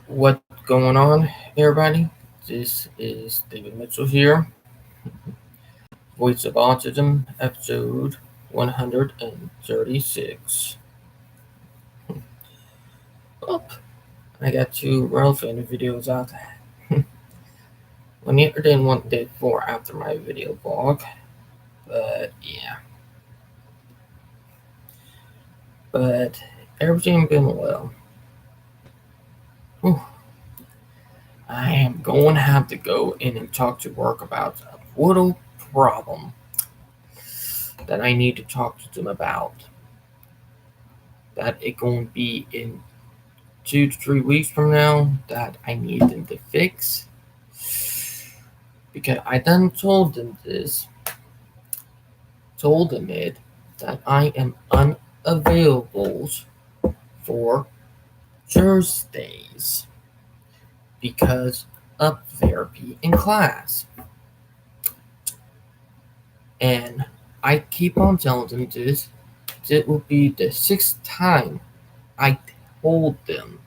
What's going on, everybody? This is David Mitchell here, Voice of Autism, episode 136. Oh, I got two relevant videos out. One yesterday and one day before after my video blog. But yeah. But everything been well. Whew. I am going to have to go in and talk to work about a little problem that I need to talk to them about. That it going to be in 2 to 3 weeks from now that I need them to fix. Because I done told them it, that I am unavailable for Thursdays because of therapy in class. And I keep on telling them this. It will be the sixth time I told them.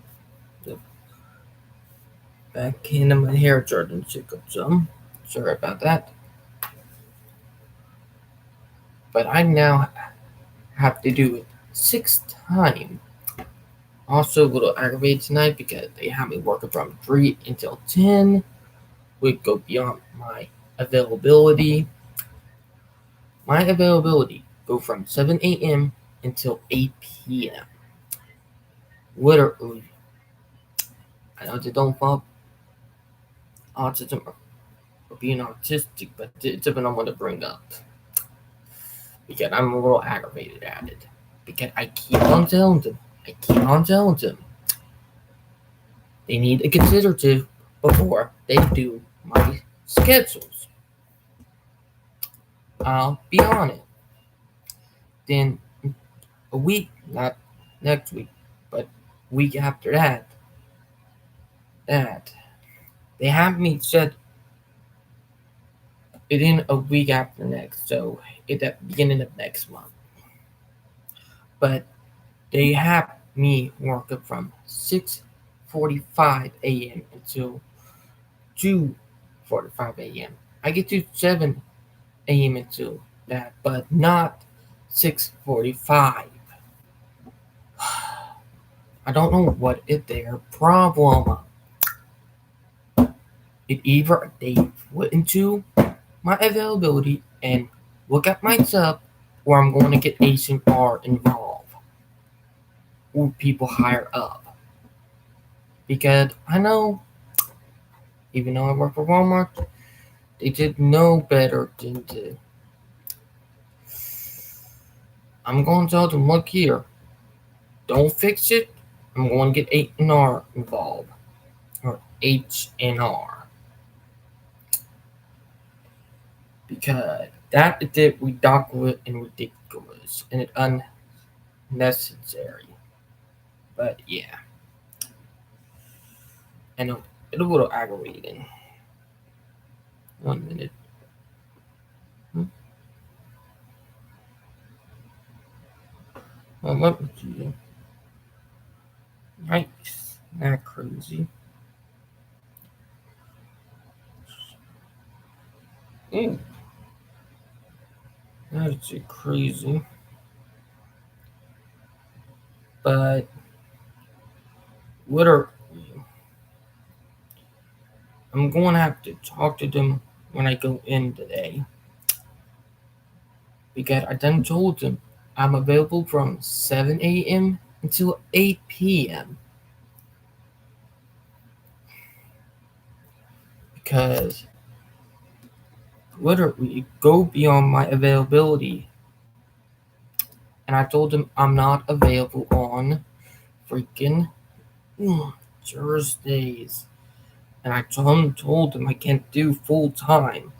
Back into my hair Jordan took up some. Sorry about that. But I now have to do it 6 times. Also, a little aggravated tonight because they have me working from 3 until 10. Would go beyond my availability. My availability go from 7 a.m. until 8 p.m. Literally. I know they don't fall autism or being autistic, but it's something I want to bring up. Because I'm a little aggravated at it. Because I keep on telling them. They need a considerative before they do my schedules. I'll be on it. Then a week, not next week, but week after that they have me set it in a week after next, so at the beginning of next month. But they have me working from 6:45 a.m. until 2:45 a.m. I get to 7 a.m. until that, but not 6:45. I don't know what is their problem. It either they put into my availability and look at my sub, or I'm going to get H&R involved, or people higher up. Because I know, even though I work for Walmart, they did know better than to. I'm going to tell them, look here, don't fix it. I'm going to get H&R involved, or H&R, because that is ridiculous and it's unnecessary. But yeah, and it's a little aggravating. 1 minute. Well, let me see. Yikes, not crazy. Ooh, that's crazy. But literally, I'm going to have to talk to them when I go in today. Because I done told them I'm available from 7 a.m. until 8 p.m. Because literally go beyond my availability. And I told them I'm not available on freaking Thursdays. And I told them I can't do full time.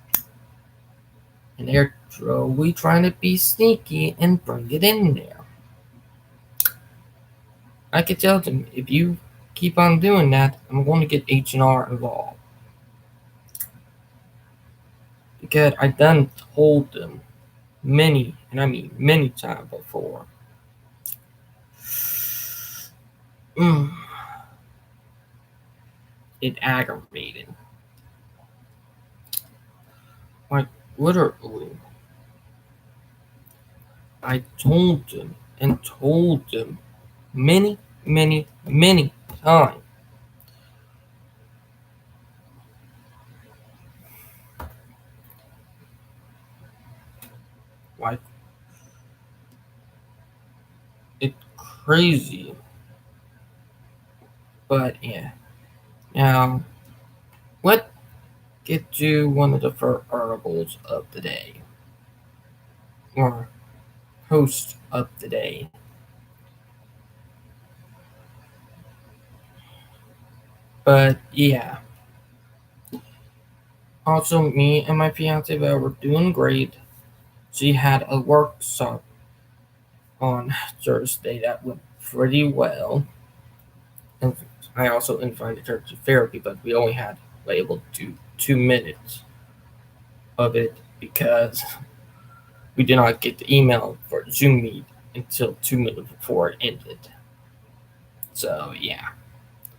And they're totally trying to be sneaky and bring it in there. I could tell them, if you keep on doing that, I'm going to get H&R involved. Because I done told them many, and I mean many times before. it aggravated. Like, literally, I told them and told them many, many, many times. Like, it's crazy. But yeah. Now, let's get to one of the first articles of the day. Or host of the day. But yeah. Also, me and my fiance Val were doing great. She had a workshop on Thursday that went pretty well. And I also invited her to therapy, but we only had able to do 2 minutes of it because we did not get the email for Zoom meet until 2 minutes before it ended. So yeah.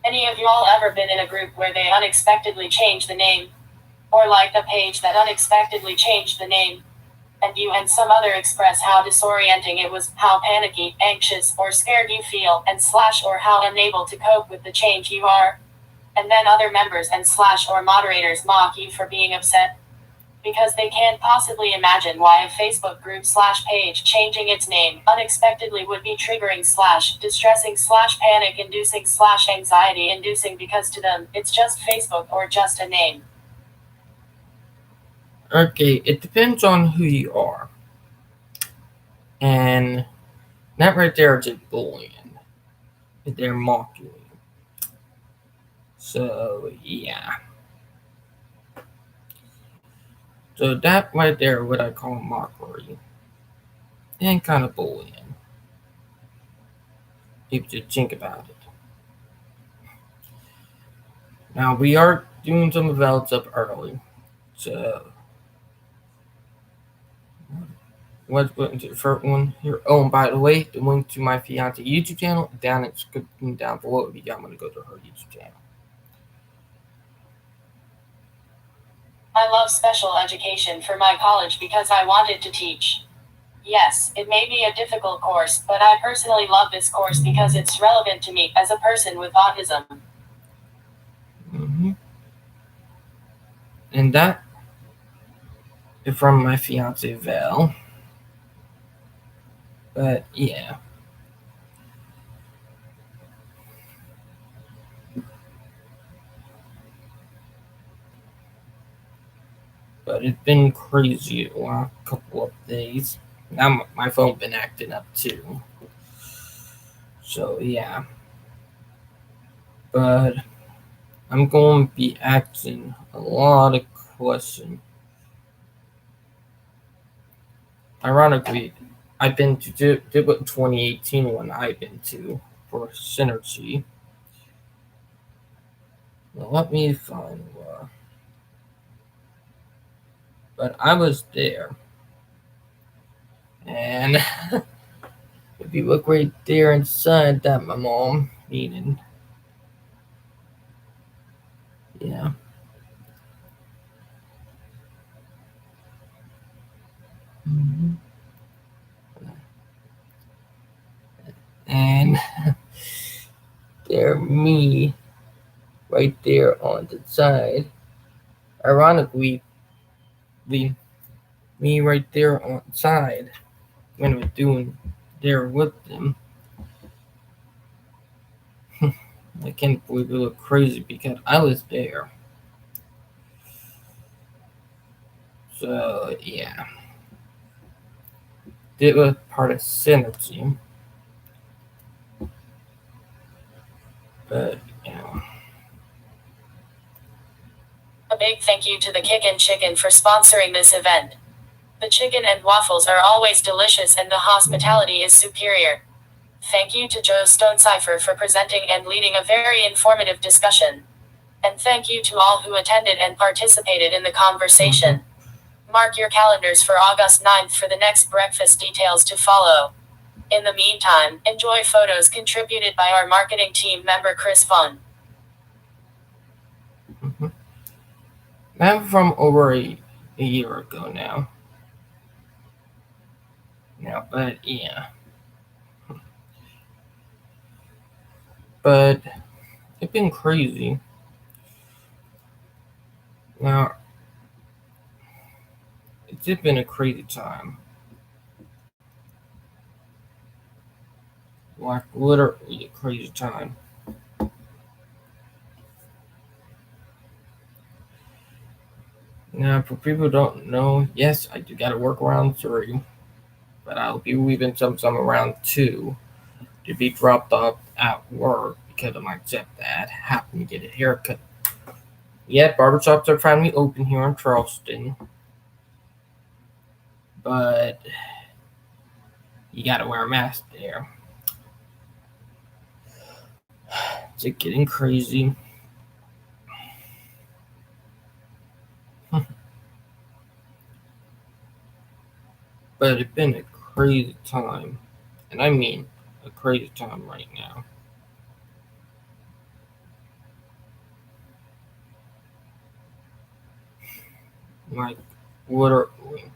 Any of you all ever been in a group where they unexpectedly changed the name? Or liked a page that unexpectedly changed the name? And you and some other express how disorienting it was, how panicky, anxious, or scared you feel, and / or how unable to cope with the change you are. And then other members and / or moderators mock you for being upset. Because they can't possibly imagine why a Facebook group / page changing its name unexpectedly would be triggering / distressing / panic inducing / anxiety inducing, because to them, it's just Facebook or just a name. Okay, it depends on who you are. And that right there is a bullying. They're mocking you. So yeah. So that right there, what I call mockery, and kind of bullying. If you think about it. Now we are doing some events up early, so let's go into the first one here. Oh, and by the way, the link to my fiance YouTube channel down in the description down below if you guys want to go to her YouTube channel. I love special education for my college because I wanted to teach. Yes, it may be a difficult course, but I personally love this course because it's relevant to me as a person with autism. Mm-hmm. And that is from my fiance Val. But yeah. But it's been crazy the last couple of days. Now my phone been acting up too. So yeah. But I'm going to be asking a lot of questions. Ironically, I've been to did what 2018 one I've been to for Synergy. Well, let me find where. But I was there. And if you look right there inside that my mom needed. Yeah. Mm-hmm. And there me right there on the side. Ironically, me right there on the side when we're doing there with them. I can't believe it looked crazy because I was there. So yeah, it was part of Synergy, but you know. A big thank you to the Kickin' Chicken for sponsoring this event. The chicken and waffles are always delicious and the hospitality is superior. Thank you to Joe Stonecipher for presenting and leading a very informative discussion. And thank you to all who attended and participated in the conversation. Mark your calendars for August 9th for the next breakfast details to follow. In the meantime, enjoy photos contributed by our marketing team member Chris Vaughn. Mm-hmm. I'm from over a year ago now. Now, but yeah, but it's been crazy. Now, it's just been a crazy time. Like literally a crazy time. Now, for people who don't know, yes, I do gotta work around 3, but I'll be leaving some around 2 to be dropped off at work because of my stepdad happened to get a haircut. Yet, barbershops are finally open here in Charleston, but you gotta wear a mask there. It's getting crazy. But it's been a crazy time, and I mean a crazy time right now. Like, literally.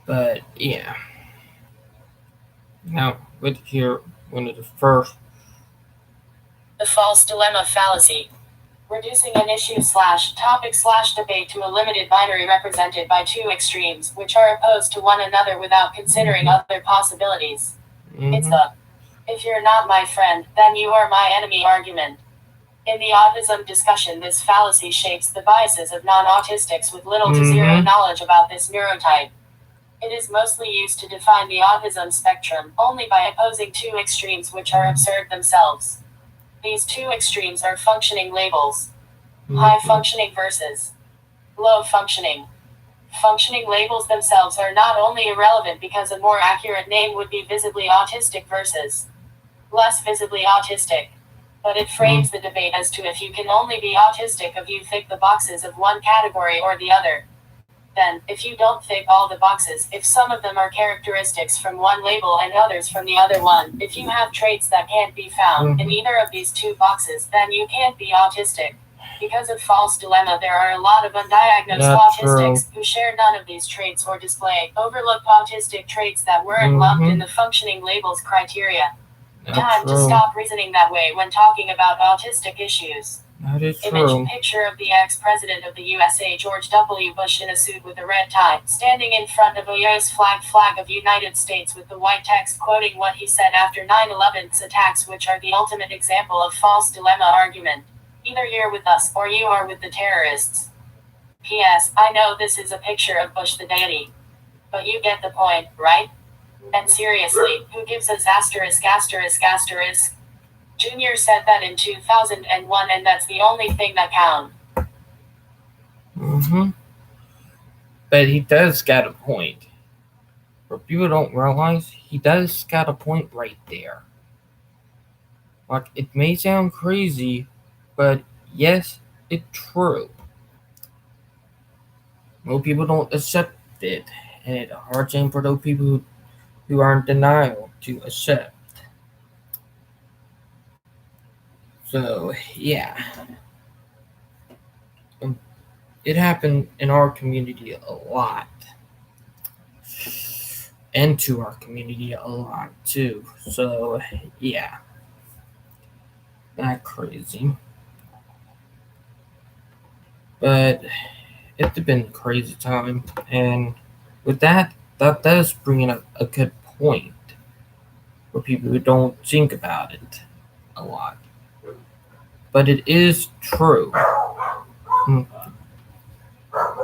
But yeah. Now, let's hear one of the first. The false dilemma fallacy. Reducing an issue slash topic slash debate to a limited binary represented by two extremes, which are opposed to one another without considering other possibilities. It's Mm-hmm. the if you're not my friend, then you are my enemy argument. In the autism discussion, this fallacy shapes the biases of non autistics with little to zero Mm-hmm. knowledge about this neurotype. It is mostly used to define the autism spectrum, only by opposing two extremes which are absurd themselves. These two extremes are functioning labels. High Mm-hmm. functioning versus low functioning. Functioning labels themselves are not only irrelevant because a more accurate name would be visibly autistic versus less visibly autistic, but it frames the debate as to if you can only be autistic if you tick the boxes of one category or the other. Then, if you don't tick all the boxes, if some of them are characteristics from one label and others from the other one, if you have traits that can't be found in either of these two boxes, then you can't be autistic. Because of false dilemma, there are a lot of undiagnosed That's autistics true. who share none of these traits or display overlooked autistic traits that weren't lumped in the functioning labels criteria. That's Time to true. stop reasoning that way when talking about autistic issues. That is Image true. picture of the ex-president of the USA George W. Bush in a suit with a red tie, standing in front of a US flag of United States with the white text quoting what he said after 9/11's attacks, which are the ultimate example of false dilemma argument. Either you're with us or you are with the terrorists. P.S. I know this is a picture of Bush the deity. But you get the point, right? And seriously, who gives us asterisk asterisk asterisk? Junior said that in 2001 and that's the only thing that counts. Mm-hmm. But he does got a point. What people don't realize, he does got a point right there. Like, it may sound crazy, but yes, it's true. Most people don't accept it, and it's a hard thing for those people who are in denial to accept. So, yeah, um, it happened in our community a lot, and to our community a lot too. So, yeah, not crazy, but it's been a crazy time, and with that, that does bring up a good point for people who don't think about it a lot. But it is true. Hmm,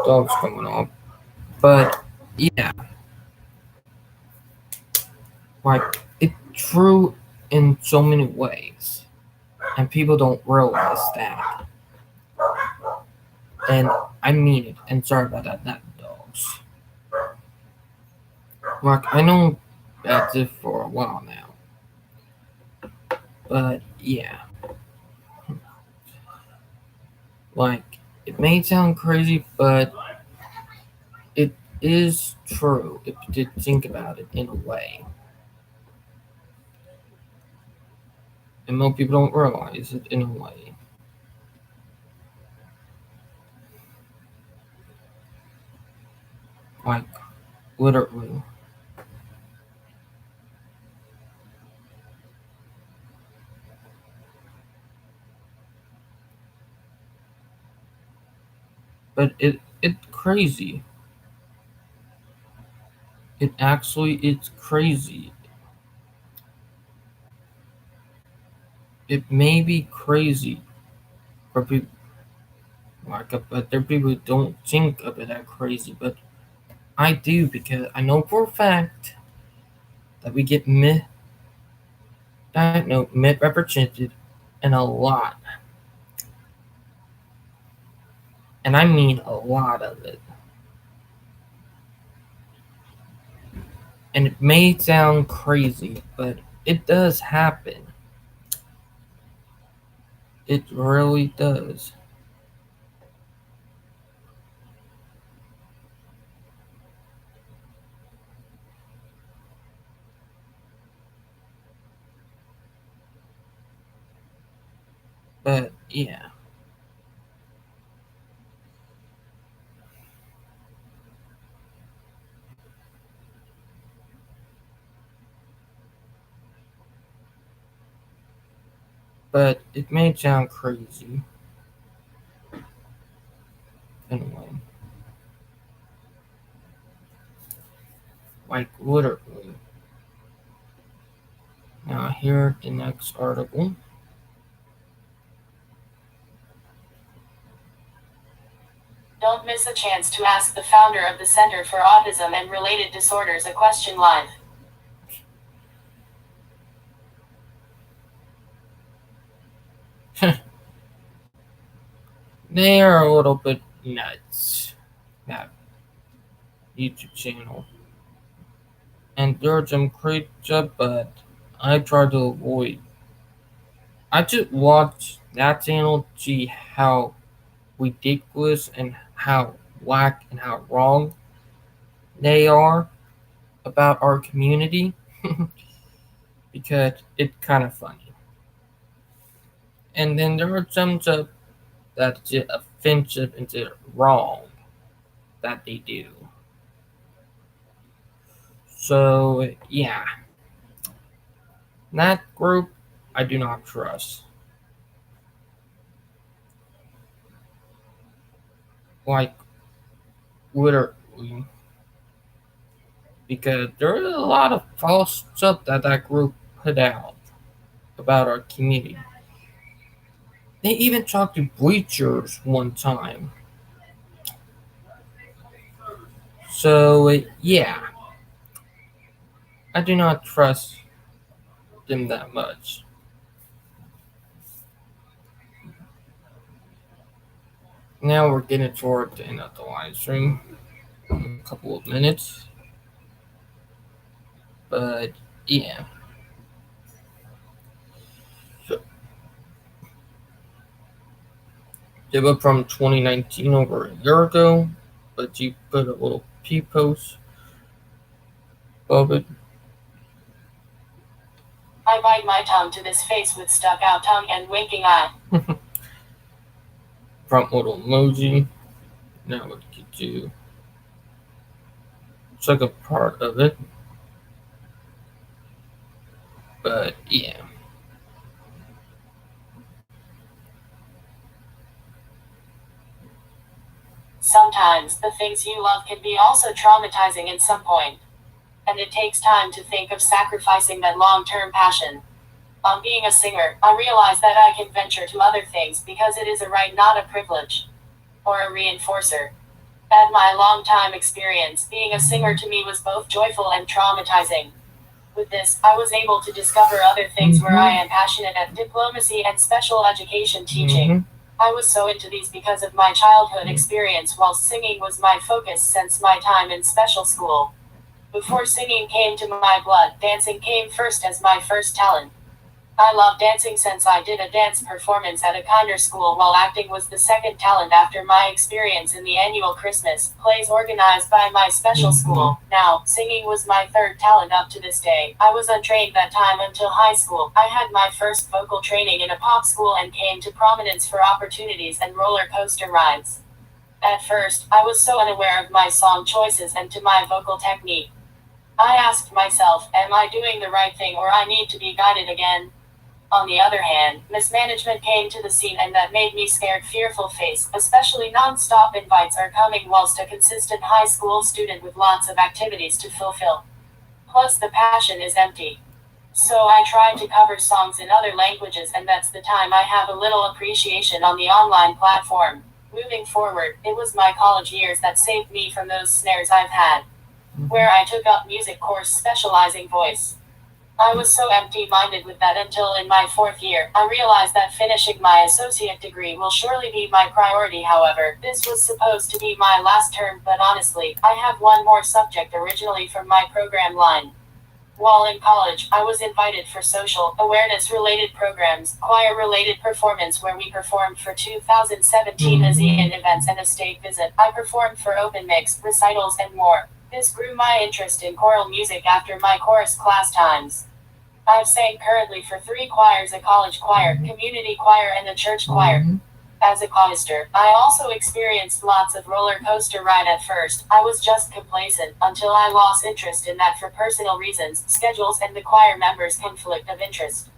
dog's going off. But yeah, like it's true in so many ways, and people don't realize that. And I mean it. And sorry about that, not dogs. Like I know that's it for a while now, but yeah, like it may sound crazy, but it is true if you did think about it in a way. and most people don't realize it in a way. Like, literally. But it's crazy. It actually it's crazy. It may be crazy for people like, but there are people who don't think of it as crazy. But I do because I know for a fact that we get misrepresented and a lot, and I mean a lot of it. And it may sound crazy, but it does happen. It really does. But yeah, but it may sound crazy anyway. Like literally. Now here the next article. Don't miss a chance to ask the founder of the Center for Autism and Related Disorders a question live. They are a little bit nuts. That YouTube channel. And there's some great stuff, but I try to avoid. I just watch that channel to see how ridiculous and how whack and how wrong they are about our community because it's kind of funny. And then there are some stuff that's just offensive and just wrong that they do. So yeah, that group I do not trust. Like literally, because there is a lot of false stuff that that group put out about our community. They even talked to bleachers one time. So yeah, I do not trust them that much. Now we're getting toward the end of the live stream. In a couple of minutes, but yeah. So they were from 2019 over a year ago, but you put a little P post of it. I bite my tongue to this face with stuck out tongue and winking eye. Front little emoji. Now we get to second part of it. But yeah. Sometimes the things you love can be also traumatizing at some point. And it takes time to think of sacrificing that long-term passion. On being a singer, I realize that I can venture to other things because it is a right, not a privilege. Or a reinforcer. At my long-time experience, being a singer to me was both joyful and traumatizing. With this, I was able to discover other things where I am passionate at diplomacy and special education teaching. I was so into these because of my childhood experience while singing was my focus since my time in special school. Before singing came to my blood, dancing came first as my first talent. I love dancing since I did a dance performance at a kinder school while acting was the second talent after my experience in the annual Christmas plays organized by my special Mm-hmm. school. Now, singing was my third talent up to this day. I was untrained that time until high school. I had my first vocal training in a pop school and came to prominence for opportunities and roller coaster rides. At first, I was so unaware of my song choices and to my vocal technique. I asked myself, am I doing the right thing or I need to be guided again? On the other hand, mismanagement came to the scene and that made me scared fearful face, especially non-stop invites are coming whilst a consistent high school student with lots of activities to fulfill. Plus the passion is empty. So I tried to cover songs in other languages and that's the time I have a little appreciation on the online platform. Moving forward, it was my college years that saved me from those snares I've had, where I took up music course specializing voice. I was so empty minded with that until in my fourth year, I realized that finishing my associate degree will surely be my priority. However, this was supposed to be my last term, but honestly, I have one more subject originally from my program line. While in college, I was invited for social awareness related programs, choir related performance where we performed for 2017 Mm-hmm. ASEAN events and a state visit. I performed for open mix, recitals, and more. This grew my interest in choral music after my chorus class times. I've sang currently for three choirs: a college choir, community choir, and a church choir. Mm-hmm. As a chorister, I also experienced lots of roller coaster ride at first. I was just complacent until I lost interest in that for personal reasons, schedules, and the choir members' conflict of interest.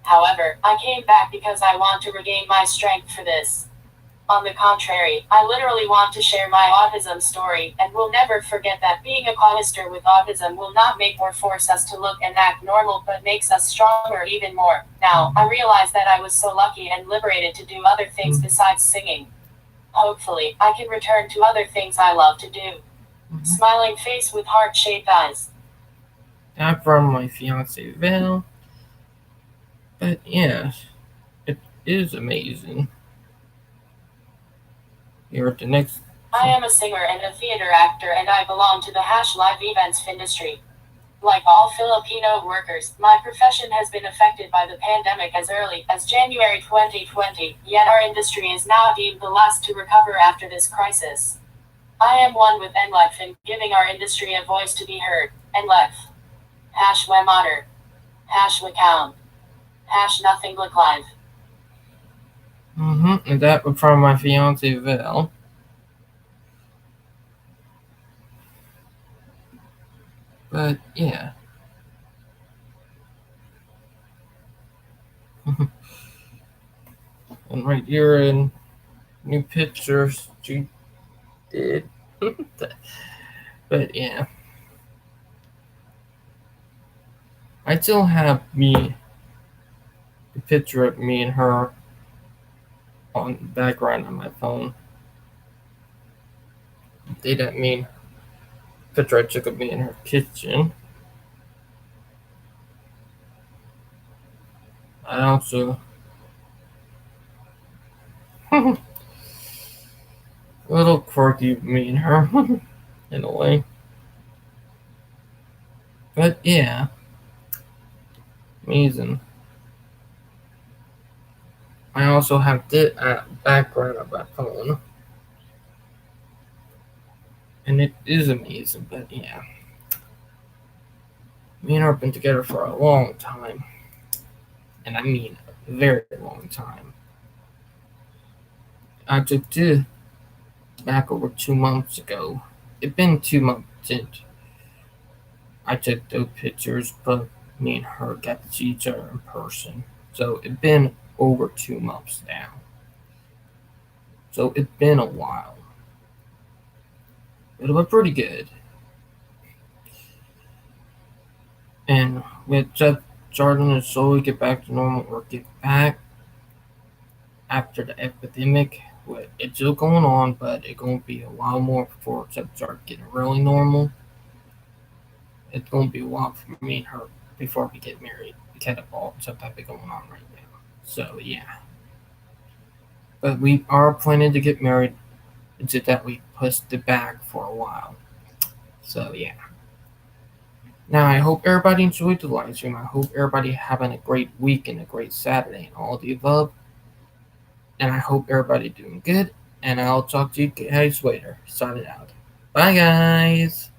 However, I came back because I want to regain my strength for this. On the contrary, I literally want to share my autism story, and will never forget that being a chorister with autism will not make or force us to look and act normal but makes us stronger even more. Now, I realize that I was so lucky and liberated to do other things besides singing. Hopefully, I can return to other things I love to do. Mm-hmm. Smiling face with heart shaped eyes. That from my fiance Val. But yeah, it is amazing. Here at the next. I am a singer and a theater actor, and I belong to the live events industry. Like all Filipino workers, my profession has been affected by the pandemic as early as January 2020, yet our industry is now deemed the last to recover after this crisis. I am one with NLEF in giving our industry a voice to be heard. NLEF. Hash Wemater. Hash Wacount. Hash Nothing Look Live. Mm-hmm. And that was from my fiance Val. But yeah. And right here in new pictures she did. But yeah. I still have me the picture of me and her on the background on my phone. They didn't mean picture I took of me in her kitchen. I also a little quirky me and her in a way. But yeah, amazing. I also have the background of my phone, and it is amazing. But yeah, me and her have been together for a long time, and I mean a very long time. I took to back over 2 months ago. It been 2 months since I took those pictures, but me and her got to see each other in person. So it been over 2 months now. So it's been a while. But it was pretty good. And with just starting to slowly get back to normal or get back after the epidemic, it's still going on, but it's gonna be a while more before it start getting really normal. It's gonna be a while for me and her before we get married. We kind of all stuff that be going on right now. So yeah. But we are planning to get married. It's just that we pushed it back for a while. So yeah. Now, I hope everybody enjoyed the live stream. I hope everybody having a great week and a great Saturday and all the above. And I hope everybody doing good. And I'll talk to you guys later. Signing out. Bye, guys.